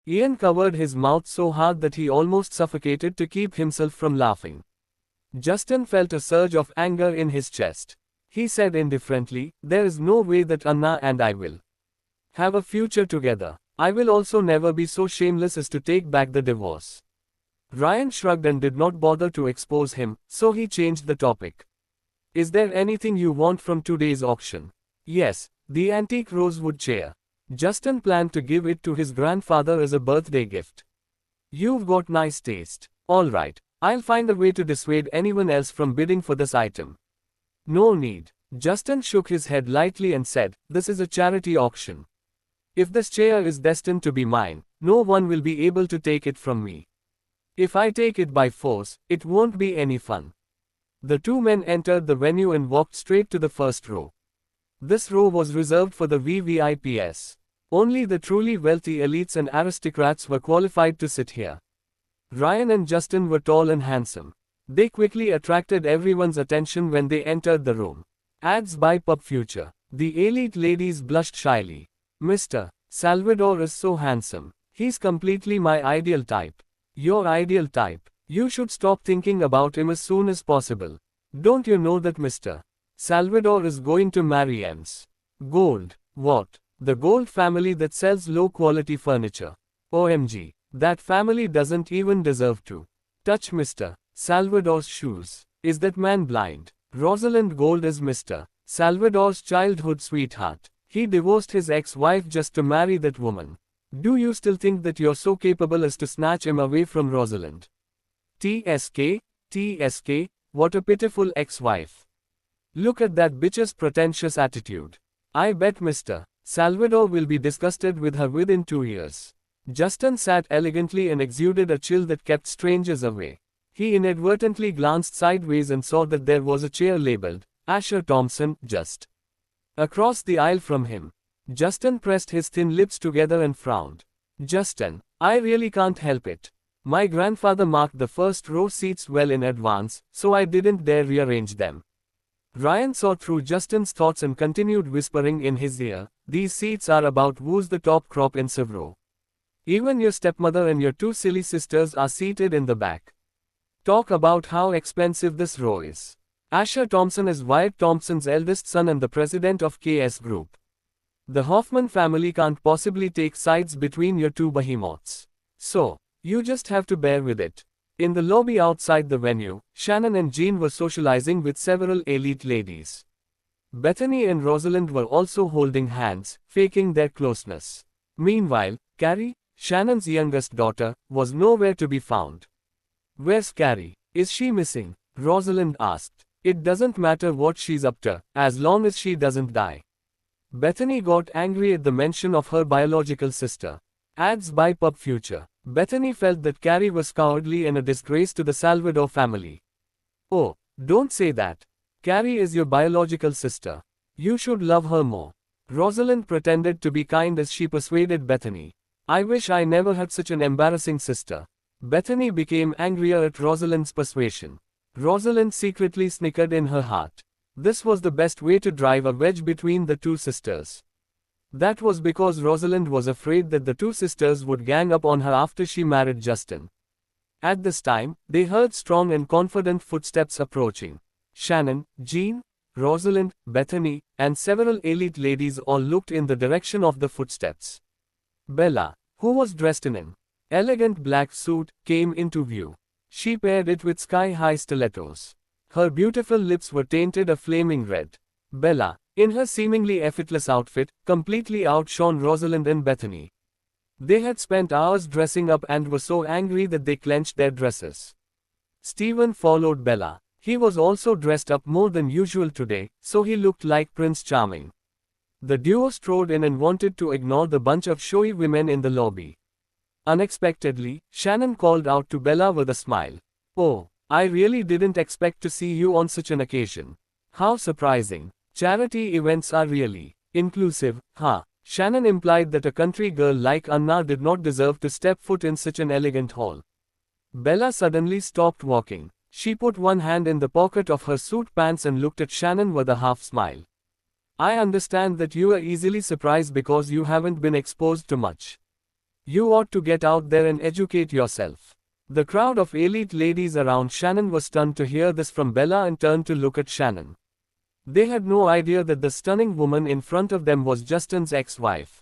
Ian covered his mouth so hard that he almost suffocated to keep himself from laughing. Justin felt a surge of anger in his chest. He said indifferently, "There is no way that Anna and I will have a future together. I will also never be so shameless as to take back the divorce." Ryan shrugged and did not bother to expose him, so he changed the topic. "Is there anything you want from today's auction?" "Yes, the antique rosewood chair. Justin planned to give it to his grandfather as a birthday gift." "You've got nice taste. All right, I'll find a way to dissuade anyone else from bidding for this item." "No need." Justin shook his head lightly and said, "This is a charity auction. If this chair is destined to be mine, no one will be able to take it from me. If I take it by force, it won't be any fun." The two men entered the venue and walked straight to the first row. This row was reserved for the VVIPs. Only the truly wealthy elites and aristocrats were qualified to sit here. Ryan and Justin were tall and handsome. They quickly attracted everyone's attention when they entered the room. Ads by Pub Future. The elite ladies blushed shyly. "Mr. Salvador is so handsome. He's completely my ideal type." "Your ideal type? You should stop thinking about him as soon as possible. Don't you know that Mr. Salvador is going to marry Ems Gold?" "What? The Gold family that sells low-quality furniture? OMG. That family doesn't even deserve to touch Mr. Salvador's shoes. Is that man blind? Rosalind Gold is Mr. Salvador's childhood sweetheart. He divorced his ex-wife just to marry that woman. Do you still think that you're so capable as to snatch him away from Rosalind? TSK, TSK, what a pitiful ex-wife. Look at that bitch's pretentious attitude. I bet Mr. Salvador will be disgusted with her within 2 years." Justin sat elegantly and exuded a chill that kept strangers away. He inadvertently glanced sideways and saw that there was a chair labeled Asher Thompson just across the aisle from him. Justin pressed his thin lips together and frowned. "Justin, I really can't help it. My grandfather marked the first row seats well in advance, so I didn't dare rearrange them." Ryan saw through Justin's thoughts and continued whispering in his ear, "These seats are about who's the top crop in Savro. Even your stepmother and your 2 silly sisters are seated in the back. Talk about how expensive this row is. Asher Thompson is Wyatt Thompson's eldest son and the president of KS Group. The Hoffman family can't possibly take sides between your 2 behemoths. So, you just have to bear with it." In the lobby outside the venue, Shannon and Jean were socializing with several elite ladies. Bethany and Rosalind were also holding hands, faking their closeness. Meanwhile, Carrie, Shannon's youngest daughter, was nowhere to be found. "Where's Carrie? Is she missing?" Rosalind asked. "It doesn't matter what she's up to, as long as she doesn't die." Bethany got angry at the mention of her biological sister. Ads by Pub Future. Bethany felt that Carrie was cowardly and a disgrace to the Salvador family. "Oh, don't say that. Carrie is your biological sister. You should love her more." Rosalind pretended to be kind as she persuaded Bethany. "I wish I never had such an embarrassing sister." Bethany became angrier at Rosalind's persuasion. Rosalind secretly snickered in her heart. This was the best way to drive a wedge between the 2 sisters. That was because Rosalind was afraid that the 2 sisters would gang up on her after she married Justin. At this time, they heard strong and confident footsteps approaching. Shannon, Jean, Rosalind, Bethany, and several elite ladies all looked in the direction of the footsteps. Bella, who was dressed in an elegant black suit, came into view. She paired it with sky-high stilettos. Her beautiful lips were tainted a flaming red. Bella, in her seemingly effortless outfit, completely outshone Rosalind and Bethany. They had spent hours dressing up and were so angry that they clenched their dresses. Stephen followed Bella. He was also dressed up more than usual today, so he looked like Prince Charming. The duo strode in and wanted to ignore the bunch of showy women in the lobby. Unexpectedly, Shannon called out to Bella with a smile. "Oh, I really didn't expect to see you on such an occasion. How surprising. Charity events are really inclusive, huh?" Shannon implied that a country girl like Anna did not deserve to step foot in such an elegant hall. Bella suddenly stopped walking. She put one hand in the pocket of her suit pants and looked at Shannon with a half smile. "I understand that you are easily surprised because you haven't been exposed to much. You ought to get out there and educate yourself. The crowd of elite ladies around Shannon was stunned to hear this from Bella and turned to look at Shannon. They had no idea that the stunning woman in front of them was Justin's ex-wife.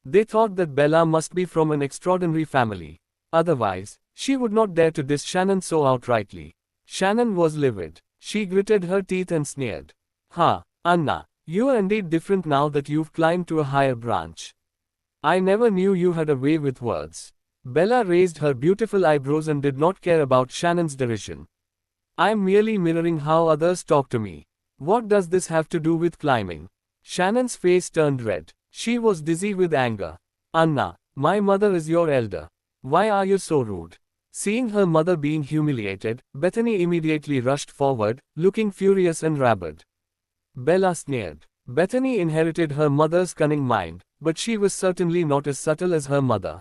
They thought that Bella must be from an extraordinary family. Otherwise, she would not dare to diss Shannon so outrightly. Shannon was livid. She gritted her teeth and sneered. Ha, Anna, you are indeed different now that you've climbed to a higher branch. I never knew you had a way with words. Bella raised her beautiful eyebrows and did not care about Shannon's derision. I'm merely mirroring how others talk to me. What does this have to do with climbing? Shannon's face turned red. She was dizzy with anger. Anna, my mother is your elder. Why are you so rude? Seeing her mother being humiliated, Bethany immediately rushed forward, looking furious and rabid. Bella sneered. Bethany inherited her mother's cunning mind, but she was certainly not as subtle as her mother.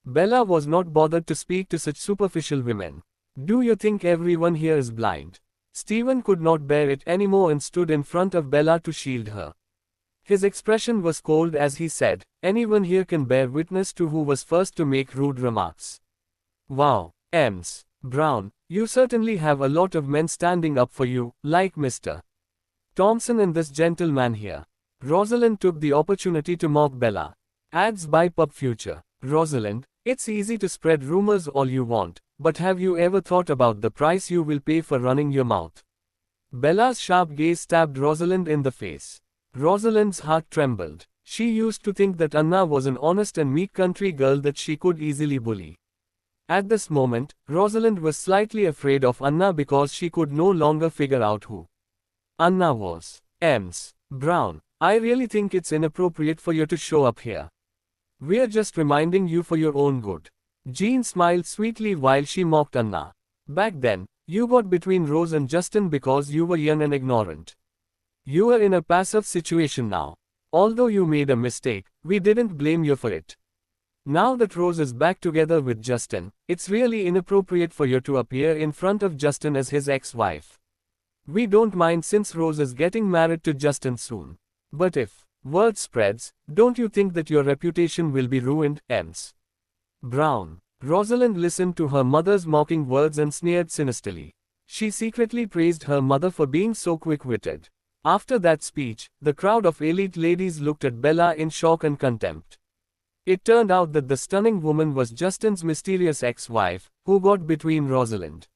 Bella was not bothered to speak to such superficial women. Do you think everyone here is blind? Stephen could not bear it anymore and stood in front of Bella to shield her. His expression was cold as he said, anyone here can bear witness to who was first to make rude remarks. Wow, Ms. Brown, you certainly have a lot of men standing up for you, like Mr. Thompson and this gentleman here. Rosalind took the opportunity to mock Bella. Ads by Pub Future. Rosalind, it's easy to spread rumors all you want, but have you ever thought about the price you will pay for running your mouth? Bella's sharp gaze stabbed Rosalind in the face. Rosalind's heart trembled. She used to think that Anna was an honest and meek country girl that she could easily bully. At this moment, Rosalind was slightly afraid of Anna because she could no longer figure out who Anna was. Ms. Brown, I really think it's inappropriate for you to show up here. We're just reminding you for your own good. Jean smiled sweetly while she mocked Anna. Back then, you got between Rose and Justin because you were young and ignorant. You are in a passive situation now. Although you made a mistake, we didn't blame you for it. Now that Rose is back together with Justin, it's really inappropriate for you to appear in front of Justin as his ex-wife. We don't mind since Rose is getting married to Justin soon. But if word spreads, don't you think that your reputation will be ruined, Ms. Brown? Rosalind listened to her mother's mocking words and sneered sinisterly. She secretly praised her mother for being so quick-witted. After that speech, the crowd of elite ladies looked at Bella in shock and contempt. It turned out that the stunning woman was Justin's mysterious ex-wife, who got between Rosalind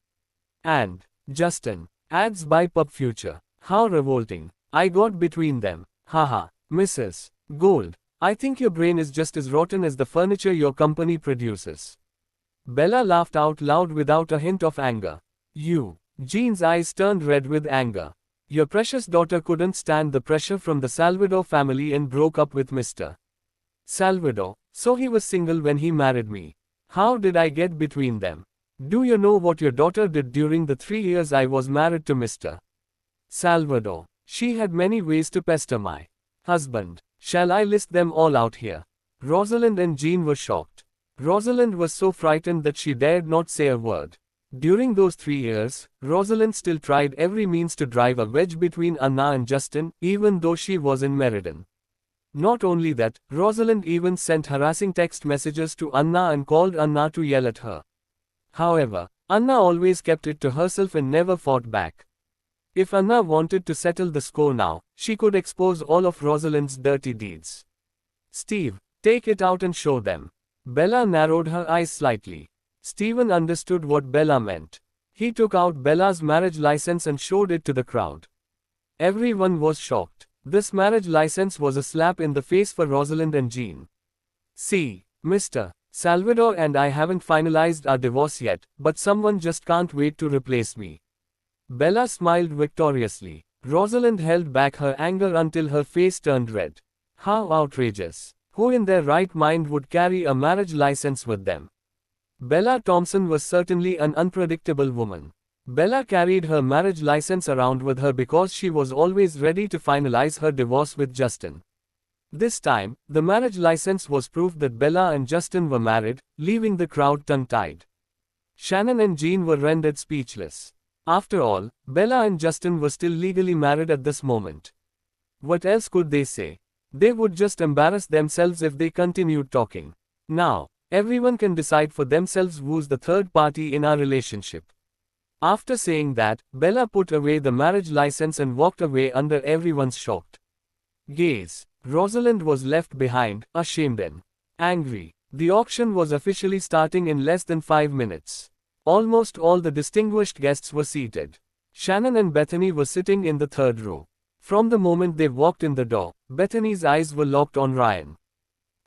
and Justin. Ads by Pub Future. How revolting. I got between them. Haha. Mrs. Gold, I think your brain is just as rotten as the furniture your company produces. Bella laughed out loud without a hint of anger. You. Jean's eyes turned red with anger. Your precious daughter couldn't stand the pressure from the Salvador family and broke up with Mr. Salvador, so he was single when he married me. How did I get between them? Do you know what your daughter did during the 3 years I was married to Mr. Salvador? She had many ways to pester my husband. Shall I list them all out here? Rosalind and Jean were shocked. Rosalind was so frightened that she dared not say a word. During those 3 years, Rosalind still tried every means to drive a wedge between Anna and Justin, even though she was in Meriden. Not only that, Rosalind even sent harassing text messages to Anna and called Anna to yell at her. However, Anna always kept it to herself and never fought back. If Anna wanted to settle the score now, she could expose all of Rosalind's dirty deeds. Steve, take it out and show them. Bella narrowed her eyes slightly. Stephen understood what Bella meant. He took out Bella's marriage license and showed it to the crowd. Everyone was shocked. This marriage license was a slap in the face for Rosalind and Jean. See, Mr. Salvador and I haven't finalized our divorce yet, but someone just can't wait to replace me. Bella smiled victoriously. Rosalind held back her anger until her face turned red. How outrageous. Who in their right mind would carry a marriage license with them? Bella Thompson was certainly an unpredictable woman. Bella carried her marriage license around with her because she was always ready to finalize her divorce with Justin. This time, the marriage license was proof that Bella and Justin were married, leaving the crowd tongue-tied. Shannon and Jean were rendered speechless. After all, Bella and Justin were still legally married at this moment. What else could they say? They would just embarrass themselves if they continued talking. Now, Everyone can decide for themselves who's the third party in our relationship. After saying that, Bella put away the marriage license and walked away under everyone's shocked gaze. Rosalind was left behind, ashamed and angry. The auction was officially starting in less than 5 minutes. Almost all the distinguished guests were seated. Shannon and Bethany were sitting in the third row. From the moment they walked in the door, Bethany's eyes were locked on Ryan.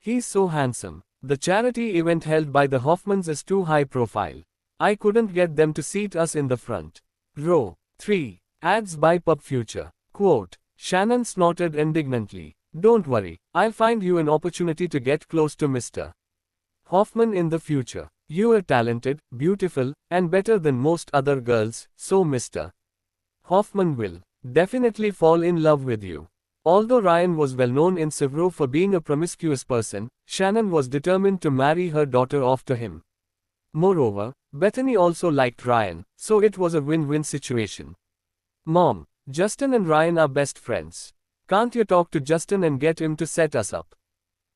He's so handsome. The charity event held by the Hoffmans is too high profile. I couldn't get them to seat us in the front row. 3. Ads by Pub Future. Quote. Shannon snorted indignantly. Don't worry, I'll find you an opportunity to get close to Mr. Hoffman in the future. You are talented, beautiful, and better than most other girls, so Mr. Hoffman will definitely fall in love with you. Although Ryan was well known in Severo for being a promiscuous person, Shannon was determined to marry her daughter off to him. Moreover, Bethany also liked Ryan, so it was a win-win situation. Mom, Justin and Ryan are best friends. Can't you talk to Justin and get him to set us up?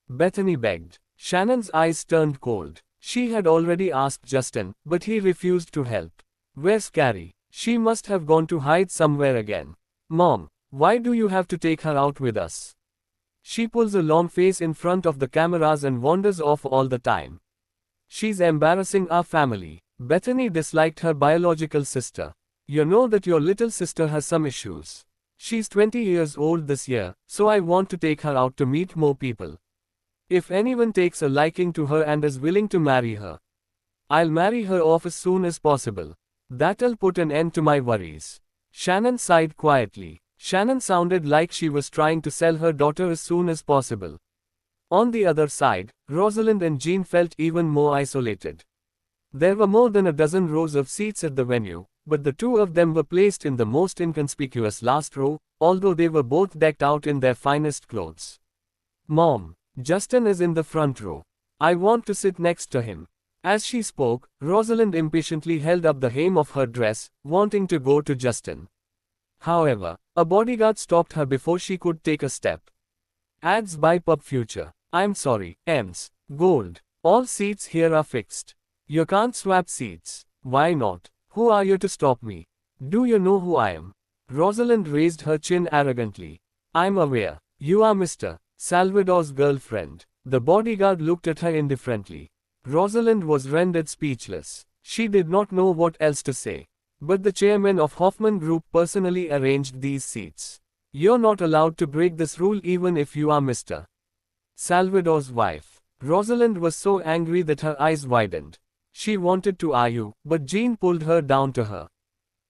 Bethany begged. Shannon's eyes turned cold. She had already asked Justin, but he refused to help. Where's Carrie? She must have gone to hide somewhere again. Mom, why do you have to take her out with us? She pulls a long face in front of the cameras and wanders off all the time. She's embarrassing our family. Bethany disliked her biological sister. You know that your little sister has some issues. She's 20 years old this year, so I want to take her out to meet more people. If anyone takes a liking to her and is willing to marry her, I'll marry her off as soon as possible. That'll put an end to my worries. Shannon sighed quietly. Shannon sounded like she was trying to sell her daughter as soon as possible. On the other side, Rosalind and Jean felt even more isolated. There were more than a dozen rows of seats at the venue, but the two of them were placed in the most inconspicuous last row, although they were both decked out in their finest clothes. Mom, Justin is in the front row. I want to sit next to him. As she spoke, Rosalind impatiently held up the hem of her dress, wanting to go to Justin. However, a bodyguard stopped her before she could take a step. Ads by Pub Future. I'm sorry, Ems. Gold. All seats here are fixed. You can't swap seats. Why not? Who are you to stop me? Do you know who I am? Rosalind raised her chin arrogantly. I'm aware. You are Mr. Salvador's girlfriend. The bodyguard looked at her indifferently. Rosalind was rendered speechless. She did not know what else to say. But the chairman of Hoffman Group personally arranged these seats. You're not allowed to break this rule even if you are Mr. Salvador's wife. Rosalind was so angry that her eyes widened. She wanted to argue, but Jean pulled her down to her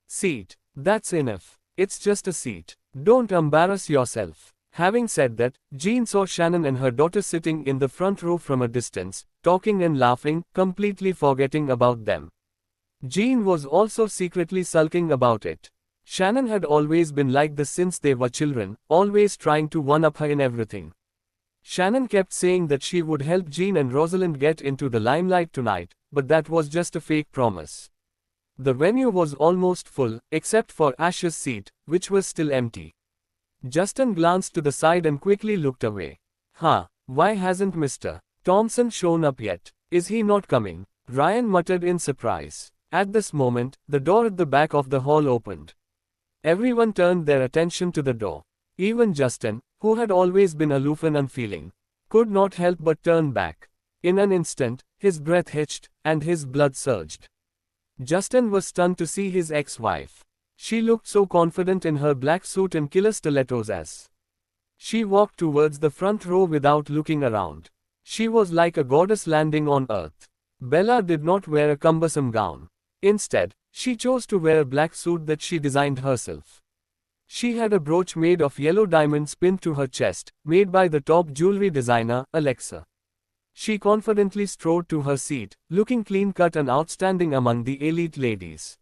seat. That's enough. It's just a seat. Don't embarrass yourself. Having said that, Jean saw Shannon and her daughter sitting in the front row from a distance, talking and laughing, completely forgetting about them. Jean was also secretly sulking about it. Shannon had always been like this since they were children, always trying to one-up her in everything. Shannon kept saying that she would help Jean and Rosalind get into the limelight tonight, but that was just a fake promise. The venue was almost full, except for Ash's seat, which was still empty. Justin glanced to the side and quickly looked away. Why hasn't Mr. Thompson shown up yet? Is he not coming? Ryan muttered in surprise. At this moment, the door at the back of the hall opened. Everyone turned their attention to the door. Even Justin, who had always been aloof and unfeeling, could not help but turn back. In an instant, his breath hitched, and his blood surged. Justin was stunned to see his ex-wife. She looked so confident in her black suit and killer stilettos as she walked towards the front row without looking around. She was like a goddess landing on earth. Bella did not wear a cumbersome gown. Instead, she chose to wear a black suit that she designed herself. She had a brooch made of yellow diamonds pinned to her chest, made by the top jewelry designer, Alexa. She confidently strode to her seat, looking clean-cut and outstanding among the elite ladies.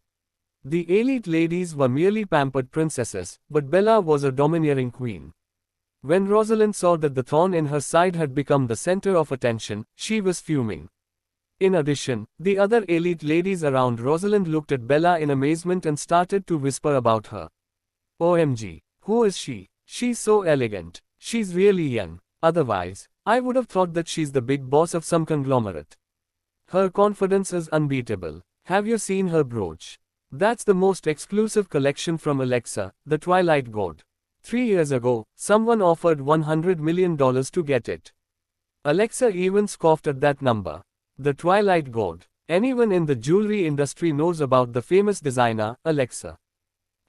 The elite ladies were merely pampered princesses, but Bella was a domineering queen. When Rosalind saw that the thorn in her side had become the center of attention, she was fuming. In addition, the other elite ladies around Rosalind looked at Bella in amazement and started to whisper about her. OMG, who is she? She's so elegant. She's really young. Otherwise, I would have thought that she's the big boss of some conglomerate. Her confidence is unbeatable. Have you seen her brooch? That's the most exclusive collection from Alexa, the Twilight God. 3 years ago, someone offered $100 million to get it. Alexa even scoffed at that number. The Twilight God. Anyone in the jewelry industry knows about the famous designer, Alexa.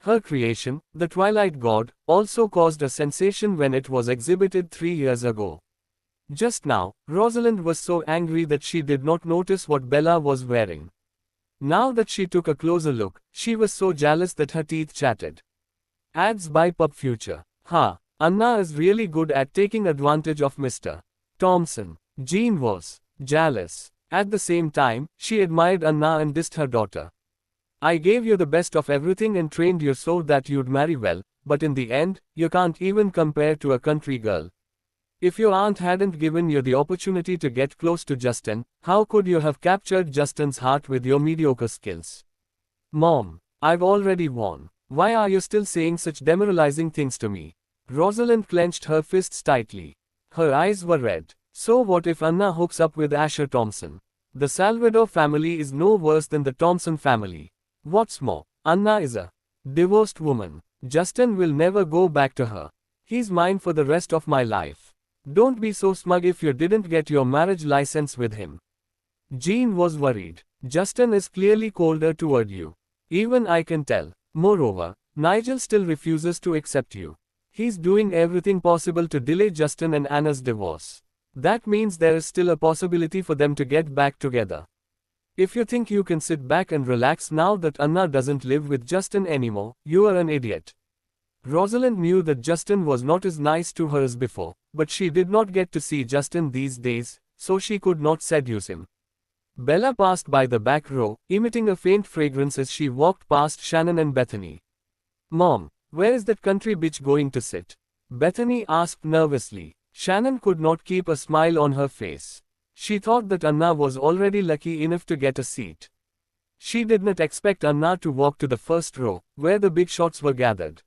Her creation, the Twilight God, also caused a sensation when it was exhibited 3 years ago. Just now, Rosalind was so angry that she did not notice what Bella was wearing. Now that she took a closer look, she was so jealous that her teeth chattered. Ads by Pub Future. Anna is really good at taking advantage of Mr. Thompson. Jean was jealous. At the same time, she admired Anna and dissed her daughter. I gave you the best of everything and trained you so that you'd marry well, but in the end, you can't even compare to a country girl. If your aunt hadn't given you the opportunity to get close to Justin, how could you have captured Justin's heart with your mediocre skills? Mom, I've already won. Why are you still saying such demoralizing things to me? Rosalind clenched her fists tightly. Her eyes were red. So what if Anna hooks up with Asher Thompson? The Salvador family is no worse than the Thompson family. What's more, Anna is a divorced woman. Justin will never go back to her. He's mine for the rest of my life. Don't be so smug if you didn't get your marriage license with him. Jean was worried. Justin is clearly colder toward you. Even I can tell. Moreover, Nigel still refuses to accept you. He's doing everything possible to delay Justin and Anna's divorce. That means there is still a possibility for them to get back together. If you think you can sit back and relax now that Anna doesn't live with Justin anymore, you are an idiot. Rosalind knew that Justin was not as nice to her as before, but she did not get to see Justin these days, so she could not seduce him. Bella passed by the back row, emitting a faint fragrance as she walked past Shannon and Bethany. Mom, where is that country bitch going to sit? Bethany asked nervously. Shannon could not keep a smile on her face. She thought that Anna was already lucky enough to get a seat. She did not expect Anna to walk to the first row, where the big shots were gathered.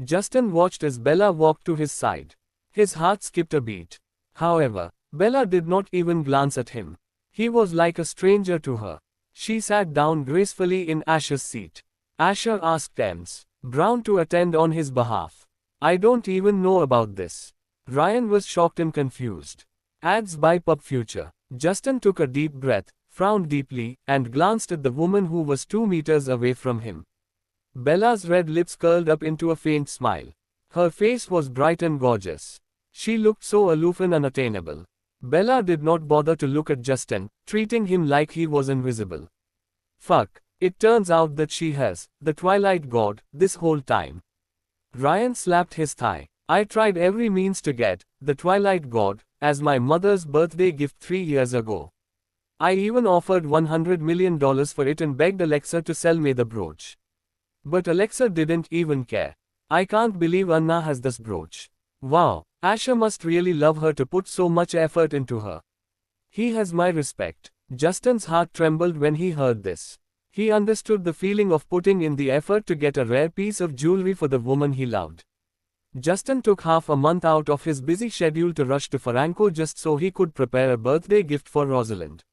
Justin watched as Bella walked to his side. His heart skipped a beat. However, Bella did not even glance at him. He was like a stranger to her. She sat down gracefully in Asher's seat. Asher asked Thames Brown to attend on his behalf. I don't even know about this. Ryan was shocked and confused. Ads by Pub Future. Justin took a deep breath, frowned deeply, and glanced at the woman who was 2 meters away from him. Bella's red lips curled up into a faint smile. Her face was bright and gorgeous. She looked so aloof and unattainable. Bella did not bother to look at Justin, treating him like he was invisible. Fuck, it turns out that she has, the Twilight God, this whole time. Ryan slapped his thigh. I tried every means to get, the Twilight God, as my mother's birthday gift 3 years ago. I even offered $100 million for it and begged Alexa to sell me the brooch. But Alexa didn't even care. I can't believe Anna has this brooch. Wow, Asher must really love her to put so much effort into her. He has my respect. Justin's heart trembled when he heard this. He understood the feeling of putting in the effort to get a rare piece of jewelry for the woman he loved. Justin took half a month out of his busy schedule to rush to Franco just so he could prepare a birthday gift for Rosalind.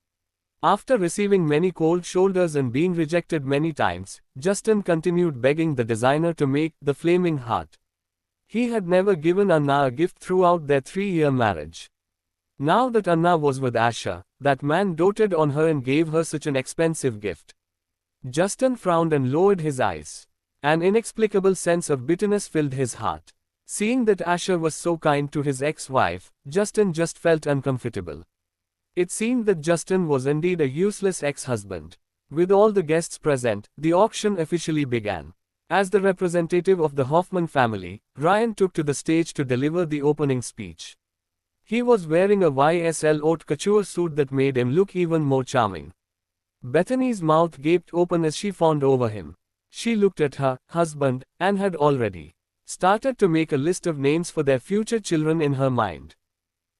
After receiving many cold shoulders and being rejected many times, Justin continued begging the designer to make the flaming heart. He had never given Anna a gift throughout their 3-year marriage. Now that Anna was with Asher, that man doted on her and gave her such an expensive gift. Justin frowned and lowered his eyes. An inexplicable sense of bitterness filled his heart. Seeing that Asher was so kind to his ex-wife, Justin just felt uncomfortable. It seemed that Justin was indeed a useless ex-husband. With all the guests present, the auction officially began. As the representative of the Hoffman family, Ryan took to the stage to deliver the opening speech. He was wearing a YSL haute couture suit that made him look even more charming. Bethany's mouth gaped open as she fawned over him. She looked at her husband, and had already started to make a list of names for their future children in her mind.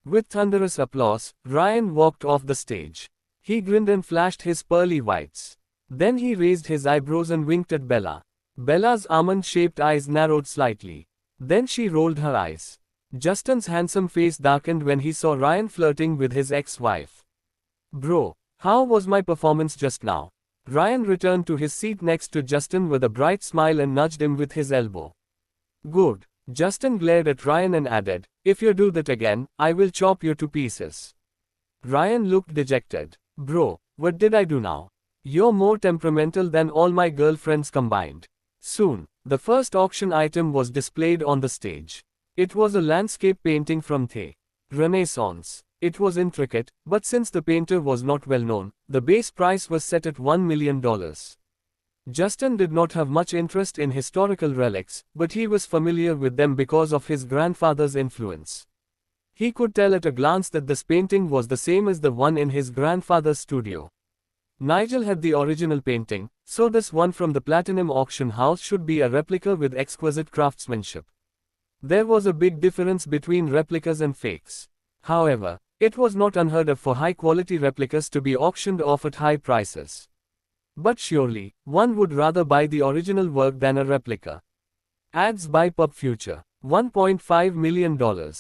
With thunderous applause, Ryan walked off the stage. He grinned and flashed his pearly whites. Then he raised his eyebrows and winked at Bella. Bella's almond-shaped eyes narrowed slightly. Then she rolled her eyes. Justin's handsome face darkened when he saw Ryan flirting with his ex-wife. Bro, How was my performance just now? Ryan returned to his seat next to Justin with a bright smile and nudged him with his elbow. Good. Justin glared at Ryan and added, if you do that again, I will chop you to pieces. Ryan looked dejected. Bro, what did I do now? You're more temperamental than all my girlfriends combined. Soon, the first auction item was displayed on the stage. It was a landscape painting from the Renaissance. It was intricate, but since the painter was not well known, the base price was set at $1 million. Justin did not have much interest in historical relics, but he was familiar with them because of his grandfather's influence. He could tell at a glance that this painting was the same as the one in his grandfather's studio. Nigel had the original painting, so this one from the Platinum auction house should be a replica with exquisite craftsmanship. There was a big difference between replicas and fakes. However, it was not unheard of for high-quality replicas to be auctioned off at high prices. But surely, one would rather buy the original work than a replica. Ads by PubFuture. $1.5 million. $2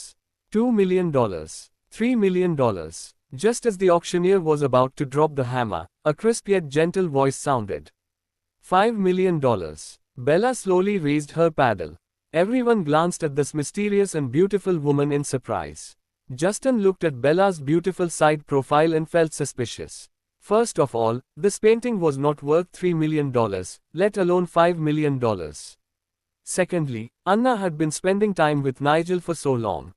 million. $3 million. Just as the auctioneer was about to drop the hammer, a crisp yet gentle voice sounded. $5 million. Bella slowly raised her paddle. Everyone glanced at this mysterious and beautiful woman in surprise. Justin looked at Bella's beautiful side profile and felt suspicious. First of all, this painting was not worth $3 million, let alone $5 million. Secondly, Anna had been spending time with Nigel for so long.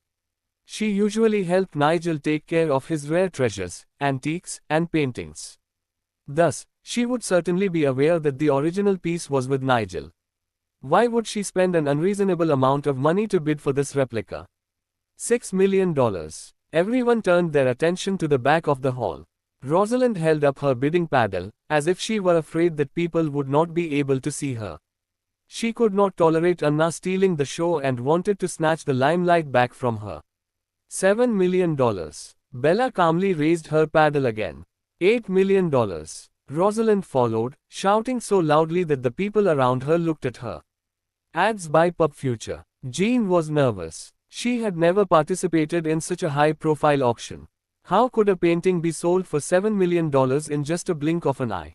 She usually helped Nigel take care of his rare treasures, antiques, and paintings. Thus, she would certainly be aware that the original piece was with Nigel. Why would she spend an unreasonable amount of money to bid for this replica? $6 million. Everyone turned their attention to the back of the hall. Rosalind held up her bidding paddle, as if she were afraid that people would not be able to see her. She could not tolerate Anna stealing the show and wanted to snatch the limelight back from her. $7 million. Bella calmly raised her paddle again. $8 million. Rosalind followed, shouting so loudly that the people around her looked at her. Ads by PubFuture. Jean was nervous. She had never participated in such a high-profile auction. How could a painting be sold for $7 million in just a blink of an eye?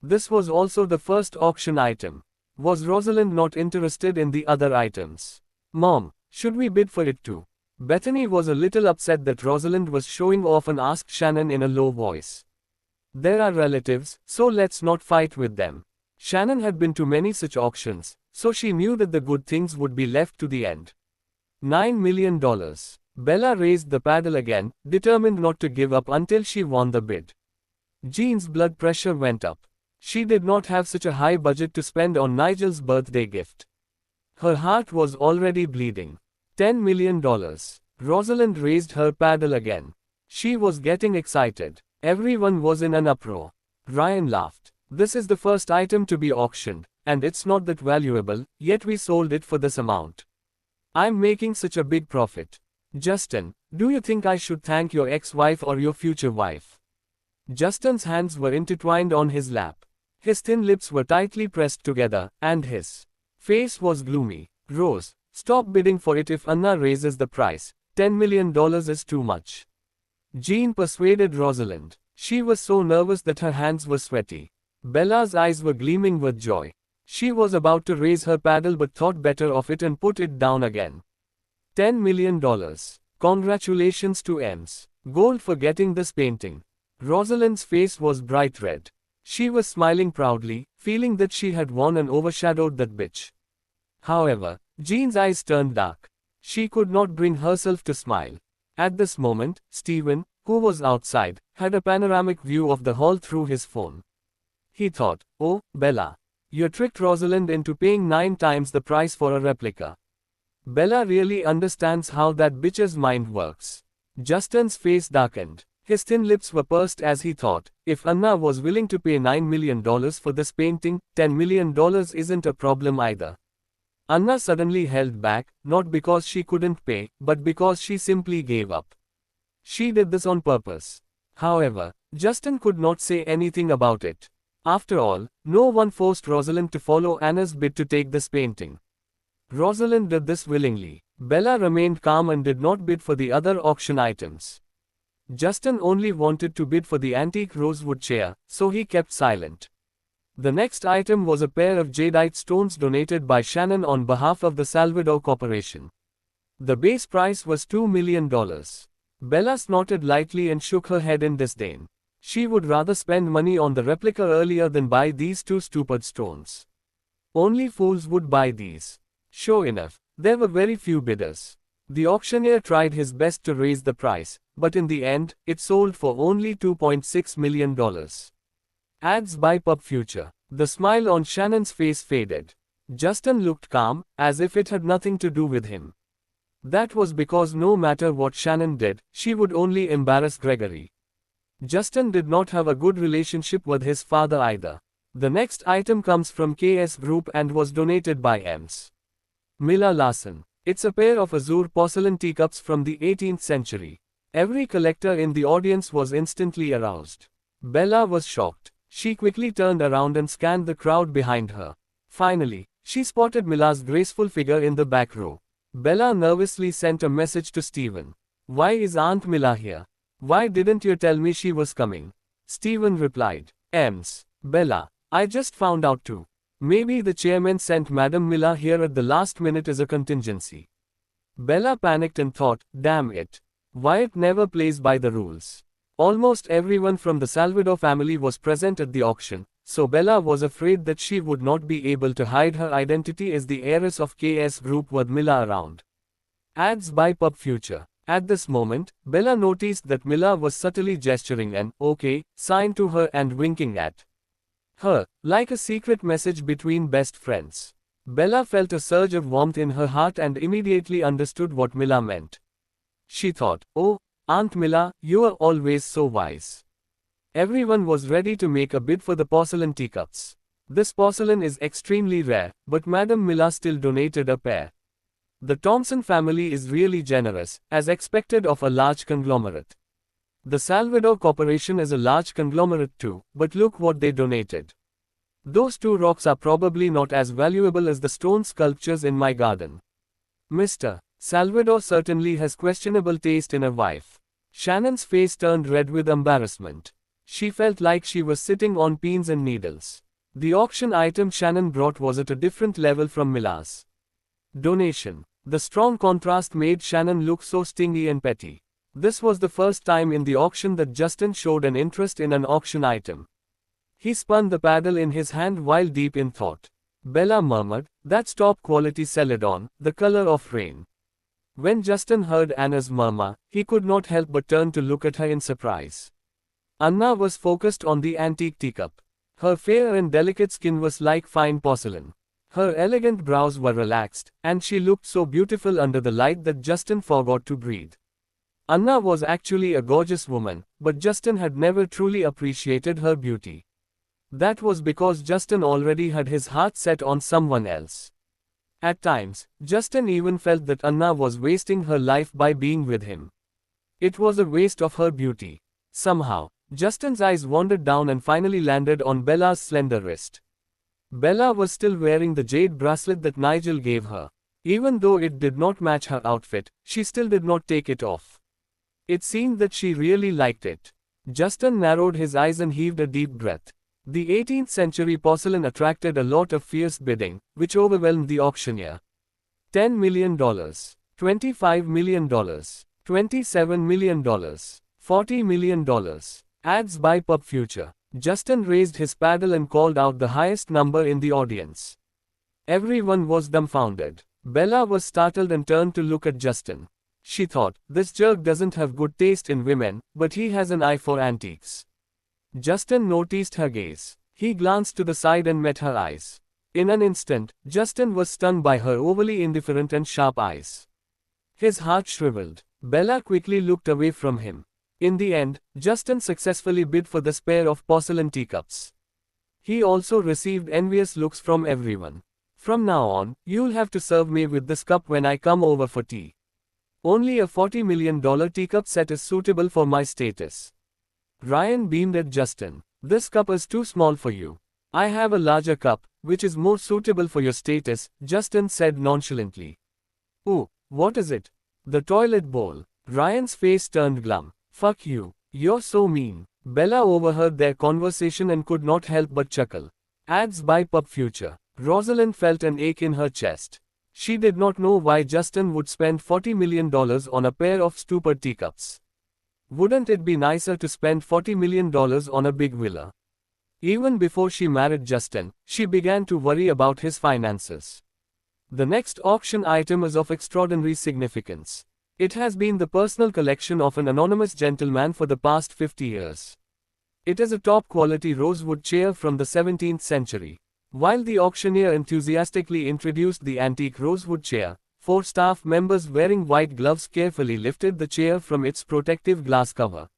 This was also the first auction item. Was Rosalind not interested in the other items? Mom, should we bid for it too? Bethany was a little upset that Rosalind was showing off and asked Shannon in a low voice. There are relatives, so let's not fight with them. Shannon had been to many such auctions, so she knew that the good things would be left to the end. $9 million. Bella raised the paddle again, determined not to give up until she won the bid. Jean's blood pressure went up. She did not have such a high budget to spend on Nigel's birthday gift. Her heart was already bleeding. $10 million. Rosalind raised her paddle again. She was getting excited. Everyone was in an uproar. Ryan laughed. This is the first item to be auctioned, and it's not that valuable, yet we sold it for this amount. I'm making such a big profit. Justin, do you think I should thank your ex-wife or your future wife? Justin's hands were intertwined on his lap. His thin lips were tightly pressed together, and his face was gloomy. Rose, stop bidding for it if Anna raises the price. $10 million is too much. Jean persuaded Rosalind. She was so nervous that her hands were sweaty. Bella's eyes were gleaming with joy. She was about to raise her paddle but thought better of it and put it down again. $10 million. Congratulations to Ems Gold for getting this painting. Rosalind's face was bright red. She was smiling proudly, feeling that she had won and overshadowed that bitch. However, Jean's eyes turned dark. She could not bring herself to smile. At this moment, Stephen, who was outside, had a panoramic view of the hall through his phone. He thought, oh, Bella. You tricked Rosalind into paying 9 times the price for a replica. Bella really understands how that bitch's mind works. Justin's face darkened. His thin lips were pursed as he thought, if Anna was willing to pay $9 million for this painting, $10 million isn't a problem either. Anna suddenly held back, not because she couldn't pay, but because she simply gave up. She did this on purpose. However, Justin could not say anything about it. After all, no one forced Rosalind to follow Anna's bid to take this painting. Rosalind did this willingly. Bella remained calm and did not bid for the other auction items. Justin only wanted to bid for the antique rosewood chair, so he kept silent. The next item was a pair of jadeite stones donated by Shannon on behalf of the Salvador Corporation. The base price was $2 million. Bella snorted lightly and shook her head in disdain. She would rather spend money on the replica earlier than buy these two stupid stones. Only fools would buy these. Sure enough, there were very few bidders. The auctioneer tried his best to raise the price, but in the end, it sold for only $2.6 million. Ads by Pub Future. The smile on Shannon's face faded. Justin looked calm, as if it had nothing to do with him. That was because no matter what Shannon did, she would only embarrass Gregory. Justin did not have a good relationship with his father either. The next item comes from KS Group and was donated by Ms. Mila Larson. It's a pair of azure porcelain teacups from the 18th century. Every collector in the audience was instantly aroused. Bella was shocked. She quickly turned around and scanned the crowd behind her. Finally, she spotted Mila's graceful figure in the back row. Bella nervously sent a message to Stephen. "Why is Aunt Mila here? Why didn't you tell me she was coming?" Stephen replied, "Ms. Bella, I just found out too. Maybe the chairman sent Madam Mila here at the last minute as a contingency." Bella panicked and thought, damn it. Wyatt never plays by the rules. Almost everyone from the Salvador family was present at the auction, so Bella was afraid that she would not be able to hide her identity as the heiress of KS Group with Mila around. Ads by Pub Future. At this moment, Bella noticed that Mila was subtly gesturing an "okay" sign to her and winking at her, like a secret message between best friends. Bella felt a surge of warmth in her heart and immediately understood what Mila meant. She thought, "Oh, Aunt Mila, you are always so wise." Everyone was ready to make a bid for the porcelain teacups. This porcelain is extremely rare, but Madam Mila still donated a pair. The Thompson family is really generous, as expected of a large conglomerate. The Salvador Corporation is a large conglomerate too, but look what they donated. Those two rocks are probably not as valuable as the stone sculptures in my garden. Mr. Salvador certainly has questionable taste in a wife. Shannon's face turned red with embarrassment. She felt like she was sitting on pins and needles. The auction item Shannon brought was at a different level from Mila's donation. The strong contrast made Shannon look so stingy and petty. This was the first time in the auction that Justin showed an interest in an auction item. He spun the paddle in his hand while deep in thought. Bella murmured, "That's top quality celadon, the color of rain." When Justin heard Anna's murmur, he could not help but turn to look at her in surprise. Anna was focused on the antique teacup. Her fair and delicate skin was like fine porcelain. Her elegant brows were relaxed, and she looked so beautiful under the light that Justin forgot to breathe. Anna was actually a gorgeous woman, but Justin had never truly appreciated her beauty. That was because Justin already had his heart set on someone else. At times, Justin even felt that Anna was wasting her life by being with him. It was a waste of her beauty. Somehow, Justin's eyes wandered down and finally landed on Bella's slender wrist. Bella was still wearing the jade bracelet that Nigel gave her. Even though it did not match her outfit, she still did not take it off. It seemed that she really liked it. Justin narrowed his eyes and heaved a deep breath. The 18th century porcelain attracted a lot of fierce bidding, which overwhelmed the auctioneer. $10 million, $25 million, $27 million, $40 million. Ads by Pub Future. Justin raised his paddle and called out the highest number in the audience. Everyone was dumbfounded. Bella was startled and turned to look at Justin. She thought, this jerk doesn't have good taste in women, but he has an eye for antiques. Justin noticed her gaze. He glanced to the side and met her eyes. In an instant, Justin was stung by her overly indifferent and sharp eyes. His heart shriveled. Bella quickly looked away from him. In the end, Justin successfully bid for this pair of porcelain teacups. He also received envious looks from everyone. From now on, you'll have to serve me with this cup when I come over for tea. Only a $40 million teacup set is suitable for my status. Ryan beamed at Justin. This cup is too small for you. I have a larger cup, which is more suitable for your status, Justin said nonchalantly. Oh, what is it? The toilet bowl. Ryan's face turned glum. Fuck you. You're so mean. Bella overheard their conversation and could not help but chuckle. Ads by Pub Future. Rosalind felt an ache in her chest. She did not know why Justin would spend $40 million on a pair of stupid teacups. Wouldn't it be nicer to spend $40 million on a big villa? Even before she married Justin, she began to worry about his finances. The next auction item is of extraordinary significance. It has been the personal collection of an anonymous gentleman for the past 50 years. It is a top-quality rosewood chair from the 17th century. While the auctioneer enthusiastically introduced the antique rosewood chair, 4 staff members wearing white gloves carefully lifted the chair from its protective glass cover.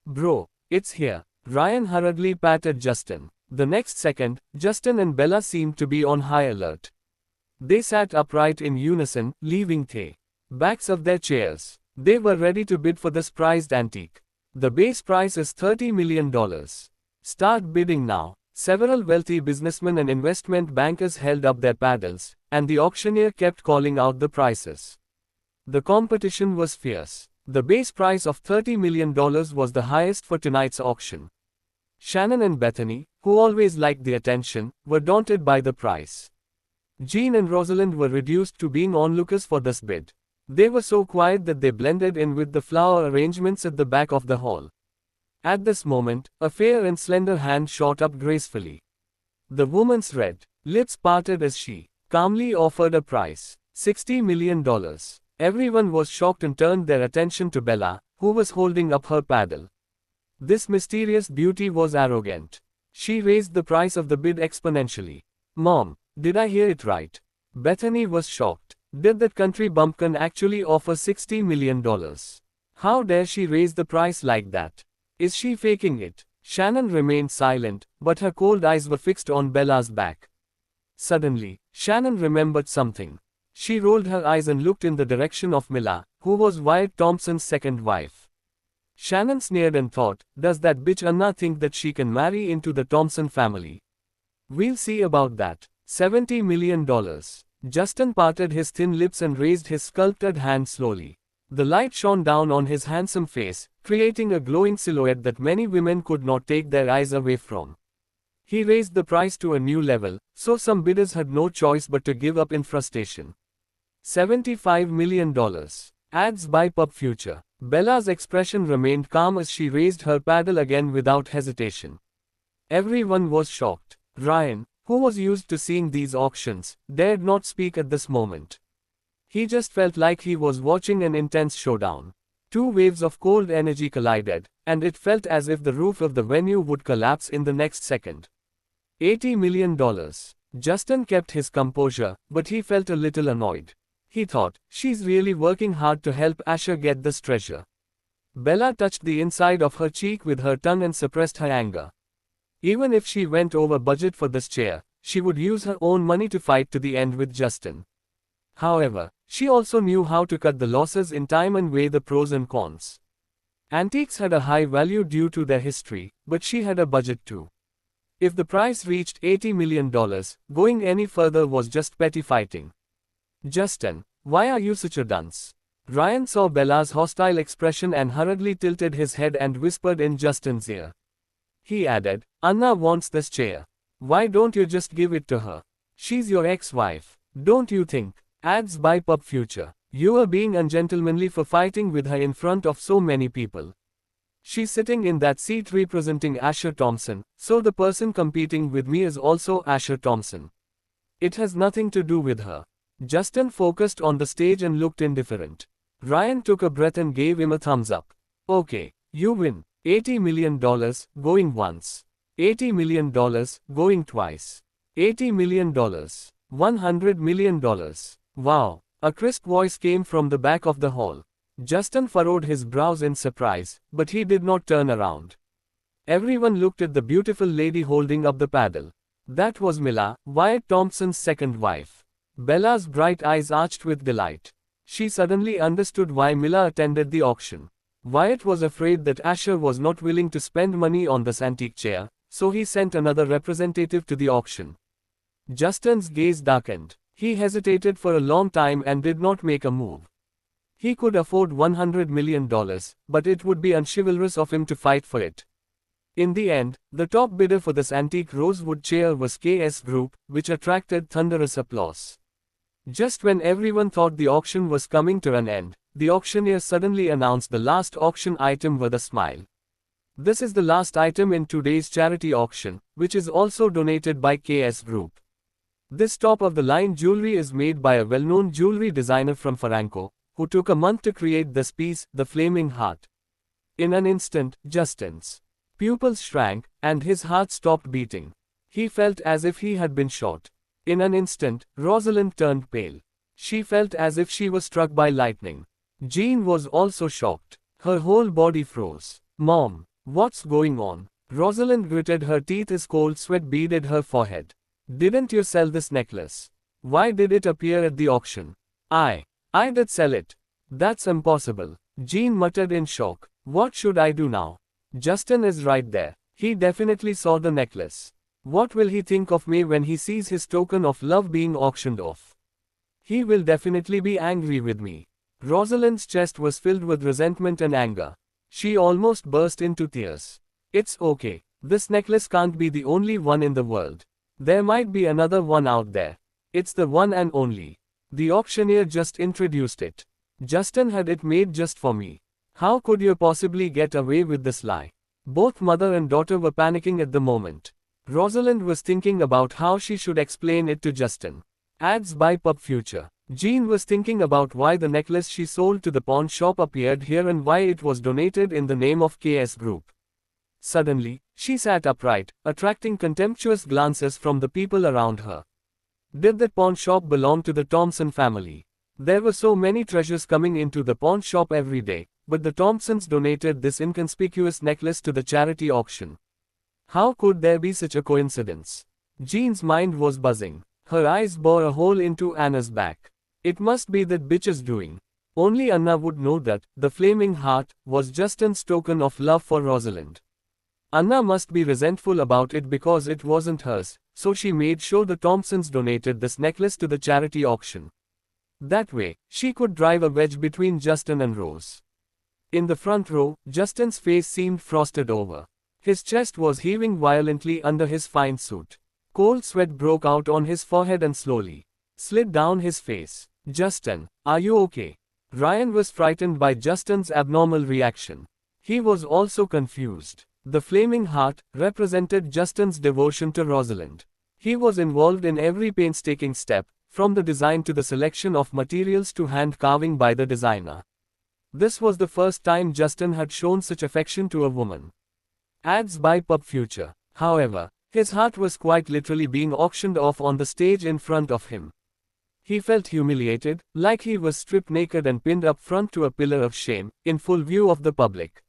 Bro, it's here. Ryan hurriedly patted Justin. The next second, Justin and Bella seemed to be on high alert. They sat upright in unison, leaving the backs of their chairs. They were ready to bid for this prized antique. The base price is $30 million. Start bidding now. Several wealthy businessmen and investment bankers held up their paddles, and the auctioneer kept calling out the prices. The competition was fierce. The base price of $30 million was the highest for tonight's auction. Shannon and Bethany, who always liked the attention, were daunted by the price. Jean and Rosalind were reduced to being onlookers for this bid. They were so quiet that they blended in with the flower arrangements at the back of the hall. At this moment, a fair and slender hand shot up gracefully. The woman's red lips parted as she calmly offered a price, $60 million. Everyone was shocked and turned their attention to Bella, who was holding up her paddle. This mysterious beauty was arrogant. She raised the price of the bid exponentially. Mom, did I hear it right? Bethany was shocked. Did that country bumpkin actually offer $60 million? How dare she raise the price like that? Is she faking it? Shannon remained silent, but her cold eyes were fixed on Bella's back. Suddenly, Shannon remembered something. She rolled her eyes and looked in the direction of Mila, who was Wyatt Thompson's second wife. Shannon sneered and thought, does that bitch Anna think that she can marry into the Thompson family? We'll see about that. $70 million. Justin parted his thin lips and raised his sculpted hand slowly. The light shone down on his handsome face, creating a glowing silhouette that many women could not take their eyes away from. He raised the price to a new level, so some bidders had no choice but to give up in frustration. $75 million. Ads by Pub Future. Bella's expression remained calm as she raised her paddle again without hesitation. Everyone was shocked. Ryan, who was used to seeing these auctions, dared not speak at this moment. He just felt like he was watching an intense showdown. 2 waves of cold energy collided, and it felt as if the roof of the venue would collapse in the next second. $80 million. Justin kept his composure, but he felt a little annoyed. He thought, she's really working hard to help Asher get this treasure. Bella touched the inside of her cheek with her tongue and suppressed her anger. Even if she went over budget for this chair, she would use her own money to fight to the end with Justin. However, she also knew how to cut the losses in time and weigh the pros and cons. Antiques had a high value due to their history, but she had a budget too. If the price reached $80 million, going any further was just petty fighting. Justin, why are you such a dunce? Ryan saw Bella's hostile expression and hurriedly tilted his head and whispered in Justin's ear. He added, Anna wants this chair. Why don't you just give it to her? She's your ex-wife, don't you think? Ads by Pub Future. You are being ungentlemanly for fighting with her in front of so many people. She's sitting in that seat representing Asher Thompson, so the person competing with me is also Asher Thompson. It has nothing to do with her. Justin focused on the stage and looked indifferent. Ryan took a breath and gave him a thumbs up. Okay, you win. $80 million, going once. $80 million, going twice. $80 million. $100 million. Wow. A crisp voice came from the back of the hall. Justin furrowed his brows in surprise, but he did not turn around. Everyone looked at the beautiful lady holding up the paddle. That was Mila, Wyatt Thompson's second wife. Bella's bright eyes arched with delight. She suddenly understood why Mila attended the auction. Wyatt was afraid that Asher was not willing to spend money on this antique chair, so he sent another representative to the auction. Justin's gaze darkened. He hesitated for a long time and did not make a move. He could afford $100 million, but it would be unchivalrous of him to fight for it. In the end, the top bidder for this antique rosewood chair was KS Group, which attracted thunderous applause. Just when everyone thought the auction was coming to an end, the auctioneer suddenly announced the last auction item with a smile. This is the last item in today's charity auction, which is also donated by KS Group. This top-of-the-line jewelry is made by a well-known jewelry designer from Franco, who took a month to create this piece, the Flaming Heart. In an instant, Justin's pupils shrank, and his heart stopped beating. He felt as if he had been shot. In an instant, Rosalind turned pale. She felt as if she was struck by lightning. Jean was also shocked. Her whole body froze. "Mom, what's going on?" Rosalind gritted her teeth as cold sweat beaded her forehead. "Didn't you sell this necklace? Why did it appear at the auction?" I did sell it." "That's impossible," Jean muttered in shock. "What should I do now? Justin is right there. He definitely saw the necklace. What will he think of me when he sees his token of love being auctioned off? He will definitely be angry with me." Rosalind's chest was filled with resentment and anger. She almost burst into tears. "It's okay. This necklace can't be the only one in the world. There might be another one out there. It's the one and only. The auctioneer just introduced it. Justin had it made just for me. How could you possibly get away with this lie?" Both mother and daughter were panicking at the moment. Rosalind was thinking about how she should explain it to Justin. Ads by Pub Future. Jean was thinking about why the necklace she sold to the pawn shop appeared here and why it was donated in the name of KS Group. Suddenly, she sat upright, attracting contemptuous glances from the people around her. Did that pawn shop belong to the Thompson family? There were so many treasures coming into the pawn shop every day, but the Thompsons donated this inconspicuous necklace to the charity auction. How could there be such a coincidence? Jean's mind was buzzing. Her eyes bore a hole into Anna's back. It must be that bitch's doing. Only Anna would know that the Flaming Heart was Justin's token of love for Rosalind. Anna must be resentful about it because it wasn't hers, so she made sure the Thompsons donated this necklace to the charity auction. That way, she could drive a wedge between Justin and Rose. In the front row, Justin's face seemed frosted over. His chest was heaving violently under his fine suit. Cold sweat broke out on his forehead and slowly slid down his face. "Justin, are you okay?" Ryan was frightened by Justin's abnormal reaction. He was also confused. The Flaming Heart represented Justin's devotion to Rosalind. He was involved in every painstaking step, from the design to the selection of materials to hand carving by the designer. This was the first time Justin had shown such affection to a woman. Ads by Pub Future. However, his heart was quite literally being auctioned off on the stage in front of him. He felt humiliated, like he was stripped naked and pinned up front to a pillar of shame, in full view of the public.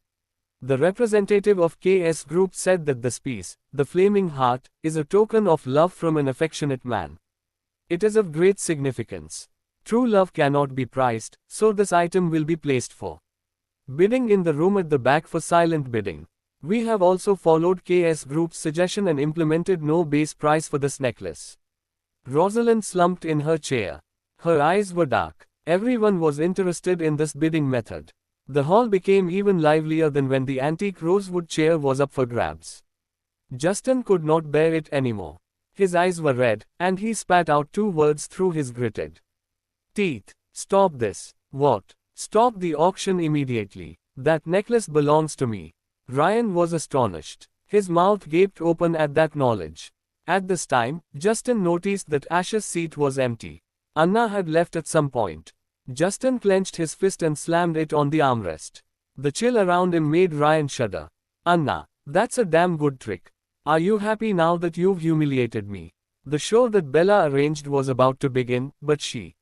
The representative of KS Group said that this piece, the Flaming Heart, is a token of love from an affectionate man. It is of great significance. True love cannot be priced, so this item will be placed for bidding in the room at the back for silent bidding. We have also followed KS Group's suggestion and implemented no base price for this necklace. Rosalind slumped in her chair. Her eyes were dark. Everyone was interested in this bidding method. The hall became even livelier than when the antique rosewood chair was up for grabs. Justin could not bear it anymore. His eyes were red, and he spat out 2 words through his gritted teeth. "Stop this." "What?" "Stop the auction immediately. That necklace belongs to me." Ryan was astonished. His mouth gaped open at that knowledge. At this time, Justin noticed that Ash's seat was empty. Anna had left at some point. Justin clenched his fist and slammed it on the armrest. The chill around him made Ryan shudder. "Anna, that's a damn good trick. Are you happy now that you've humiliated me?" The show that Bella arranged was about to begin, but she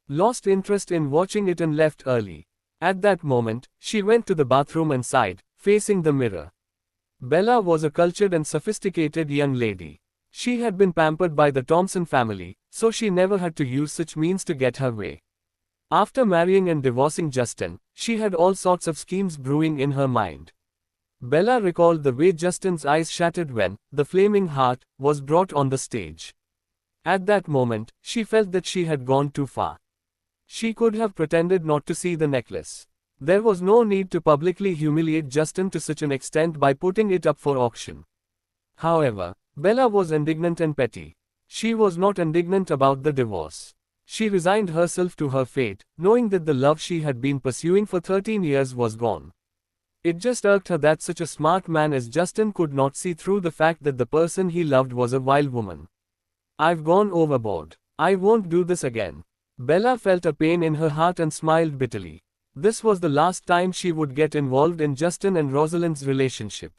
lost interest in watching it and left early. At that moment, she went to the bathroom and sighed, facing the mirror. Bella was a cultured and sophisticated young lady. She had been pampered by the Thompson family, so she never had to use such means to get her way. After marrying and divorcing Justin, she had all sorts of schemes brewing in her mind. Bella recalled the way Justin's eyes shattered when the Flaming Heart was brought on the stage. At that moment, she felt that she had gone too far. She could have pretended not to see the necklace. There was no need to publicly humiliate Justin to such an extent by putting it up for auction. However, Bella was indignant and petty. She was not indignant about the divorce. She resigned herself to her fate, knowing that the love she had been pursuing for 13 years was gone. It just irked her that such a smart man as Justin could not see through the fact that the person he loved was a wild woman. I've gone overboard. I won't do this again. Bella felt a pain in her heart and smiled bitterly. This was the last time she would get involved in Justin and Rosalind's relationship.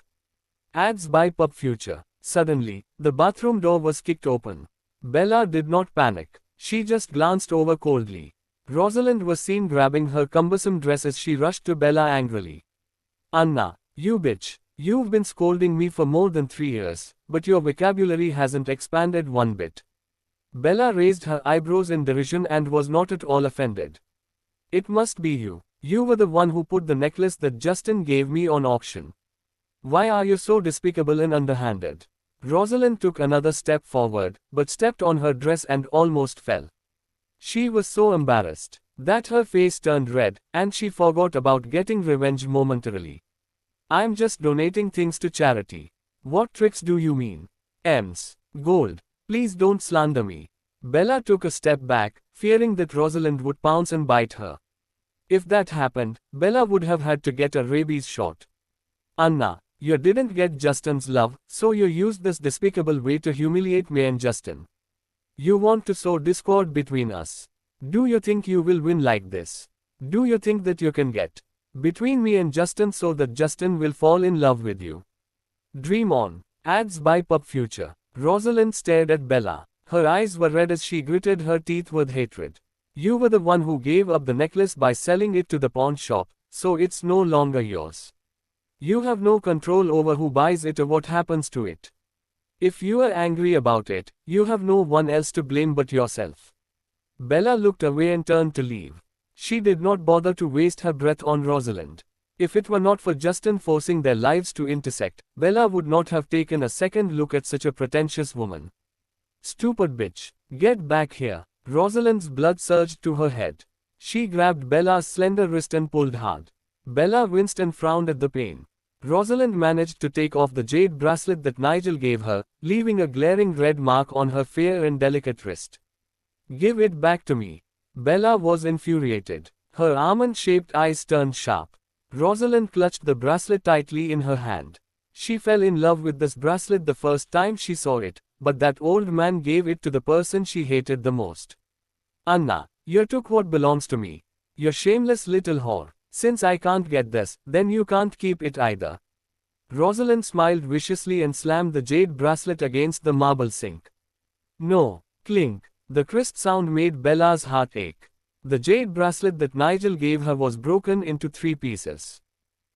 Ads by Pub Future. Suddenly, the bathroom door was kicked open. Bella did not panic. She just glanced over coldly. Rosalind was seen grabbing her cumbersome dress as she rushed to Bella angrily. Anna, you bitch. You've been scolding me for more than 3 years, but your vocabulary hasn't expanded one bit. Bella raised her eyebrows in derision and was not at all offended. It must be you. You were the one who put the necklace that Justin gave me on auction. Why are you so despicable and underhanded? Rosalind took another step forward, but stepped on her dress and almost fell. She was so embarrassed that her face turned red, and she forgot about getting revenge momentarily. I'm just donating things to charity. What tricks do you mean? M's. Gold. Please don't slander me. Bella took a step back, fearing that Rosalind would pounce and bite her. If that happened, Bella would have had to get a rabies shot. Anna, you didn't get Justin's love, so you used this despicable way to humiliate me and Justin. You want to sow discord between us. Do you think you will win like this? Do you think that you can get between me and Justin so that Justin will fall in love with you? Dream on. Ads by Pub Future. Rosalind stared at Bella. Her eyes were red as she gritted her teeth with hatred. You were the one who gave up the necklace by selling it to the pawn shop, so it's no longer yours. You have no control over who buys it or what happens to it. If you are angry about it, you have no one else to blame but yourself. Bella looked away and turned to leave. She did not bother to waste her breath on Rosalind. If it were not for Justin forcing their lives to intersect, Bella would not have taken a second look at such a pretentious woman. Stupid bitch. Get back here. Rosalind's blood surged to her head. She grabbed Bella's slender wrist and pulled hard. Bella winced and frowned at the pain. Rosalind managed to take off the jade bracelet that Nigel gave her, leaving a glaring red mark on her fair and delicate wrist. Give it back to me. Bella was infuriated. Her almond-shaped eyes turned sharp. Rosalind clutched the bracelet tightly in her hand. She fell in love with this bracelet the first time she saw it, but that old man gave it to the person she hated the most. Anna, you took what belongs to me. You shameless little whore. Since I can't get this, then you can't keep it either. Rosalind smiled viciously and slammed the jade bracelet against the marble sink. No. Clink. The crisp sound made Bella's heart ache. The jade bracelet that Nigel gave her was broken into 3 pieces.